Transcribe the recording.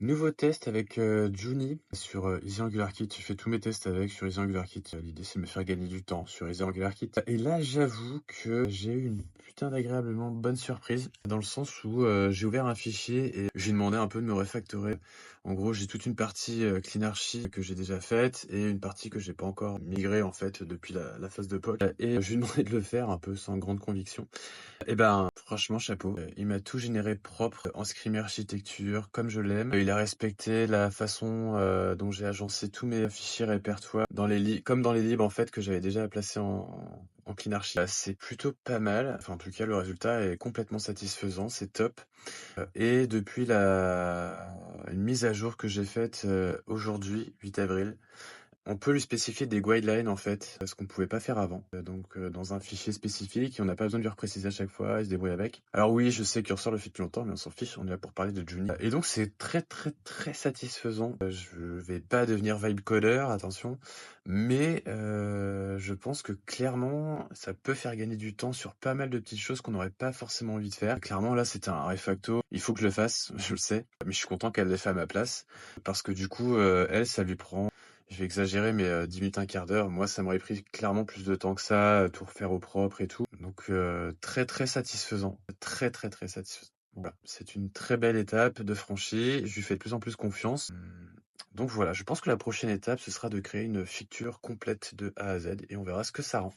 Nouveau test avec, Juni sur, Easy Angular Kit. Je fais tous mes tests avec sur Easy Angular Kit. L'idée, c'est de me faire gagner du temps sur Easy Angular Kit et là, j'avoue que j'ai eu une putain d'agréablement bonne surprise dans le sens où, j'ai ouvert un fichier et j'ai demandé un peu de me refactorer. En gros, j'ai toute une partie, clean archi que j'ai déjà faite et une partie que j'ai pas encore migrée, en fait, depuis la phase de POC et je lui ai demandé de le faire un peu sans grande conviction. Eh ben, franchement, chapeau. Il m'a tout généré propre en Screamer architecture, comme je l'aime. Il a respecté la façon dont j'ai agencé tous mes fichiers répertoires dans comme dans les libres en fait que j'avais déjà placés en clean archi. C'est plutôt pas mal. Enfin, en tout cas, le résultat est complètement satisfaisant. C'est top. Et depuis une mise à jour que j'ai faite aujourd'hui, 8 avril, on peut lui spécifier des guidelines en fait, ce qu'on pouvait pas faire avant. Donc dans un fichier spécifique, et on n'a pas besoin de lui repréciser à chaque fois, il se débrouille avec. Alors oui, je sais que Cursor le fait depuis longtemps, mais on s'en fiche, on est là pour parler de Juni. Et donc c'est très très très satisfaisant. Je vais pas devenir vibe coder, attention, mais je pense que clairement, ça peut faire gagner du temps sur pas mal de petites choses qu'on n'aurait pas forcément envie de faire. Clairement là, c'était un refacto, il faut que je le fasse, je le sais, mais je suis content qu'elle l'ait fait à ma place, parce que du coup, elle, ça lui prend, je vais exagérer, mais 10 minutes, un quart d'heure. Moi, ça m'aurait pris clairement plus de temps que ça, tout refaire au propre et tout. Donc très très satisfaisant. Très très très satisfaisant. Voilà, c'est une très belle étape de franchie. Je lui fais de plus en plus confiance. Donc voilà, je pense que la prochaine étape, ce sera de créer une feature complète de A à Z et on verra ce que ça rend.